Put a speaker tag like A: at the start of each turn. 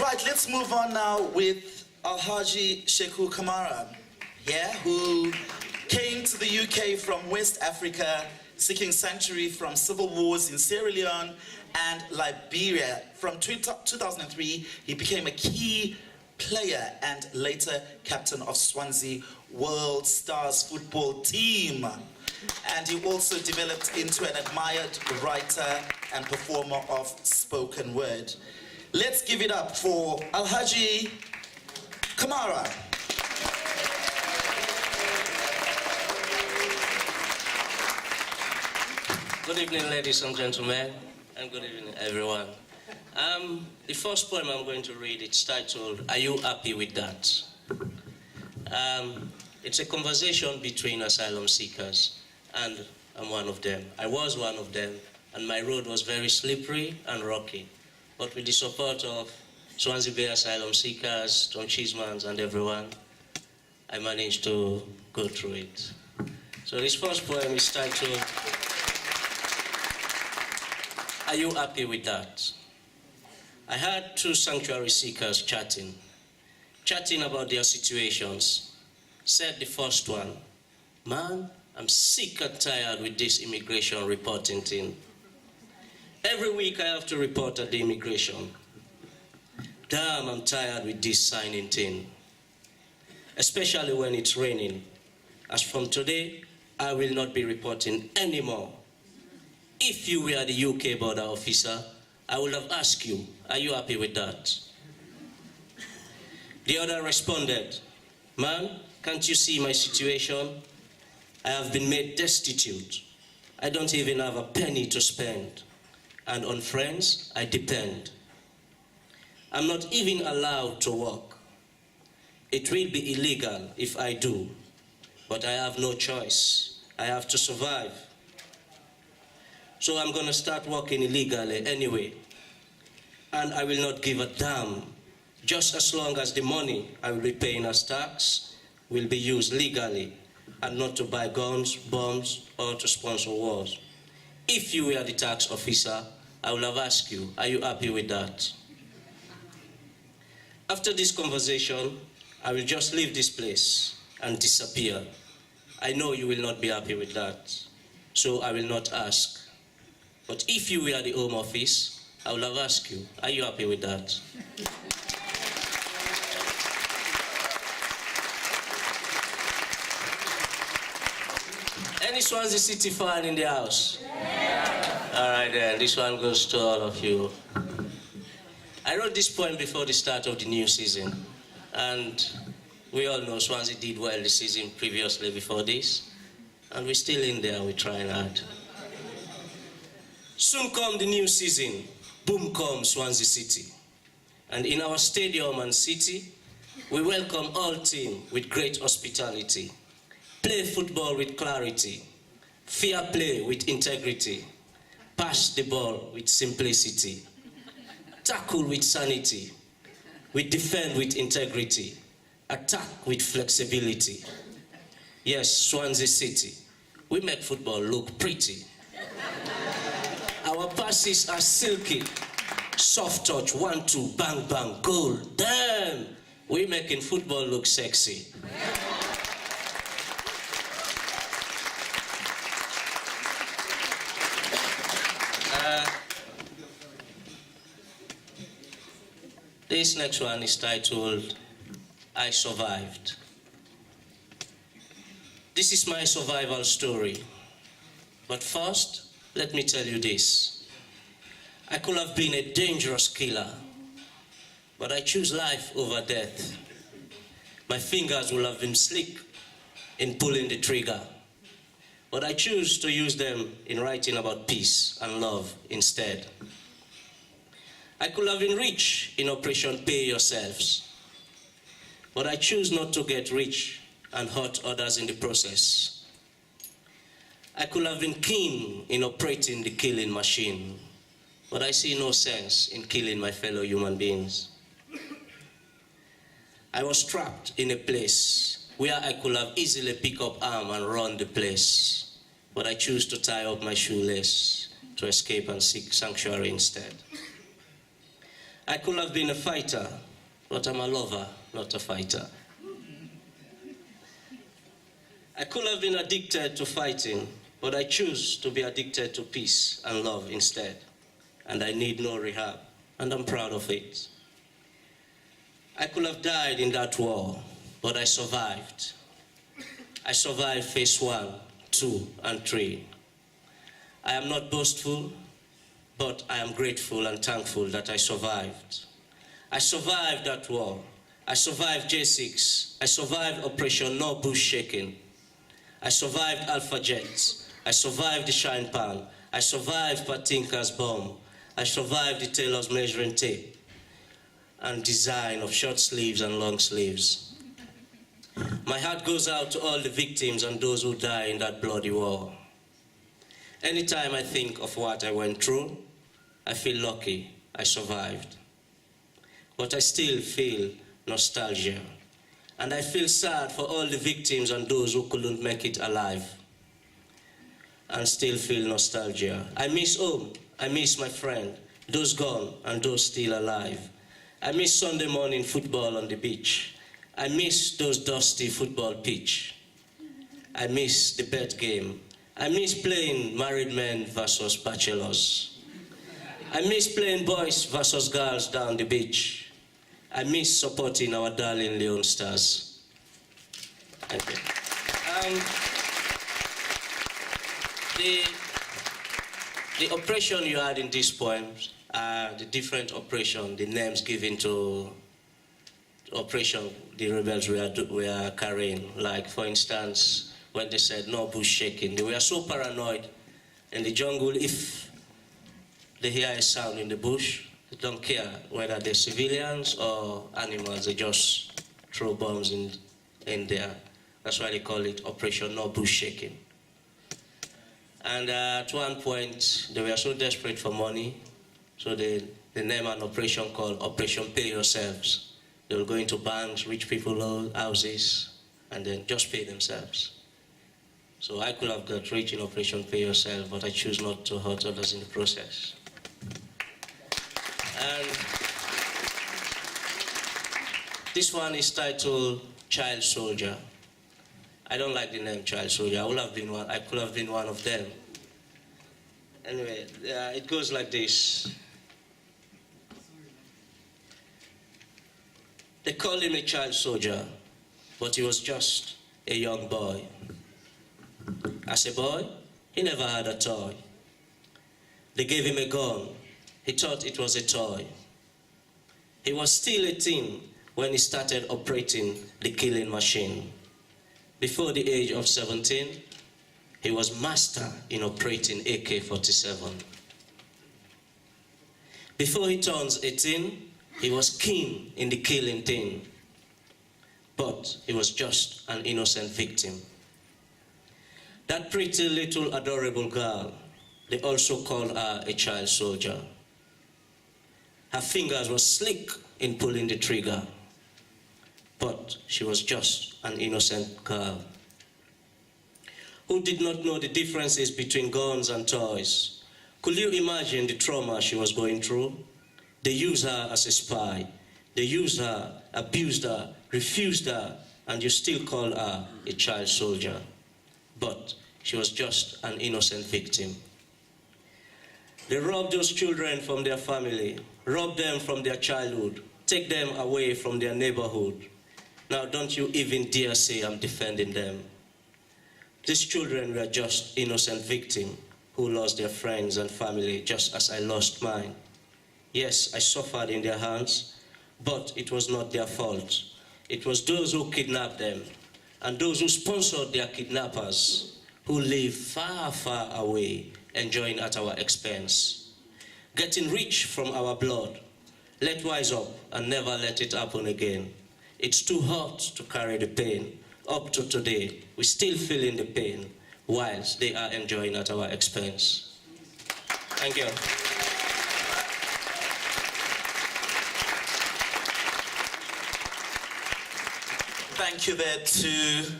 A: Right, let's move on now with Alhaji Kamara, who came to the UK from West Africa, seeking sanctuary from civil wars in Sierra Leone and Liberia. From 2003, he became a key player and later captain of Swansea World Stars football team. And he also developed into an admired writer and performer of spoken word. Let's give it up for Alhaji Kamara.
B: Good evening, ladies and gentlemen, and good evening, everyone. The first poem I'm going to read, it's titled, Are You Happy With That? It's a conversation between asylum seekers, and I'm one of them. I was one of them, and my road was very slippery and rocky. But with the support of Swansea Bay asylum seekers, Tom Chismans, and everyone, I managed to go through it. So this first poem is titled, Are You Happy With That? I heard two sanctuary seekers chatting about their situations. Said the first one, man, I'm sick and tired with this immigration reporting thing. Every week I have to report at the immigration. Damn, I'm tired with this signing thing. Especially when it's raining. As from today, I will not be reporting anymore. If you were the UK border officer, I would have asked you, are you happy with that? The other responded, man, can't you see my situation? I have been made destitute. I don't even have a penny to spend. And on friends, I depend. I'm not even allowed to work. It will be illegal if I do, but I have no choice. I have to survive. So I'm gonna start working illegally anyway. And I will not give a damn, just as long as the money I will be paying as tax will be used legally and not to buy guns, bombs, or to sponsor wars. If you were the tax officer, I will have asked you, are you happy with that? After this conversation, I will just leave this place and disappear. I know you will not be happy with that, so I will not ask. But if you were the Home Office, I will have asked you, are you happy with that? Any Swansea City fan in the house? All right then, this one goes to all of you. I wrote this poem before the start of the new season, and we all know Swansea did well the season previously before this, and we're still in there, we're trying hard. Soon come the new season, boom comes Swansea City. And in our stadium and city, we welcome all teams with great hospitality. Play football with clarity, fair play with integrity, pass the ball with simplicity, tackle with sanity, we defend with integrity, attack with flexibility. Yes, Swansea City, we make football look pretty. Our passes are silky, soft touch, 1-2, bang, bang, goal. Damn, we making football look sexy. This next one is titled, I Survived. This is my survival story. But first, let me tell you this. I could have been a dangerous killer, but I choose life over death. My fingers will have been slick in pulling the trigger, but I choose to use them in writing about peace and love instead. I could have been rich in Operation Pay Yourselves, but I choose not to get rich and hurt others in the process. I could have been keen in operating the killing machine, but I see no sense in killing my fellow human beings. I was trapped in a place where I could have easily picked up arm and run the place, but I choose to tie up my shoelace to escape and seek sanctuary instead. I could have been a fighter, but I'm a lover, not a fighter. I could have been addicted to fighting, but I choose to be addicted to peace and love instead. And I need no rehab, and I'm proud of it. I could have died in that war, but I survived. I survived phase 1, 2, and 3. I am not boastful, but I am grateful and thankful that I survived. I survived that war. I survived J6. I survived Operation No Bush Shaking. I survived Alpha Jets. I survived the Shine Pan. I survived Patinka's bomb. I survived the tailor's measuring tape and design of short sleeves and long sleeves. My heart goes out to all the victims and those who died in that bloody war. Anytime I think of what I went through, I feel lucky I survived. But I still feel nostalgia. And I feel sad for all the victims and those who couldn't make it alive. And still feel nostalgia. I miss home. I miss my friend, those gone and those still alive. I miss Sunday morning football on the beach. I miss those dusty football pitch. I miss the bet game. I miss playing married men versus bachelors. I miss playing boys versus girls down the beach. I miss supporting our darling Leon Stars. Thank you. The operation you had in these poems are the different operation, the names given to operation the rebels were carrying. Like, for instance, when they said no bush shaking, they were so paranoid in the jungle. If they hear a sound in the bush, they don't care whether they're civilians or animals. They just throw bombs in there. That's why they call it Operation No Bush Shaking. And at one point, they were so desperate for money, so they named an operation called Operation Pay Yourselves. They will go into banks, rich people's houses, and then just pay themselves. So I could have got rich in Operation Pay Yourself, but I choose not to hurt others in the process. And this one is titled Child Soldier. I don't like the name Child Soldier. I could have been one of them. Anyway, it goes like this. They called him a child soldier, but he was just a young boy. As a boy, he never had a toy. They gave him a gun. He thought it was a toy. He was still a teen when he started operating the killing machine. Before the age of 17, he was master in operating AK-47. Before he turns 18, he was keen in the killing thing. But he was just an innocent victim. That pretty little adorable girl, they also called her a child soldier. Her fingers were slick in pulling the trigger, but she was just an innocent girl who did not know the differences between guns and toys. Could you imagine the trauma she was going through? They used her as a spy. They used her, abused her, refused her, and you still call her a child soldier. But she was just an innocent victim. They robbed those children from their family, robbed them from their childhood, take them away from their neighborhood. Now don't you even dare say I'm defending them. These children were just innocent victims who lost their friends and family just as I lost mine. Yes, I suffered in their hands, but it was not their fault. It was those who kidnapped them and those who sponsored their kidnappers who live far, far away, enjoying at our expense, getting rich from our blood. Let's wise up and never let it happen again. It's too hot to carry the pain. Up to today, we're still feeling the pain, whilst they are enjoying at our expense. Thank you.
A: Thank you there to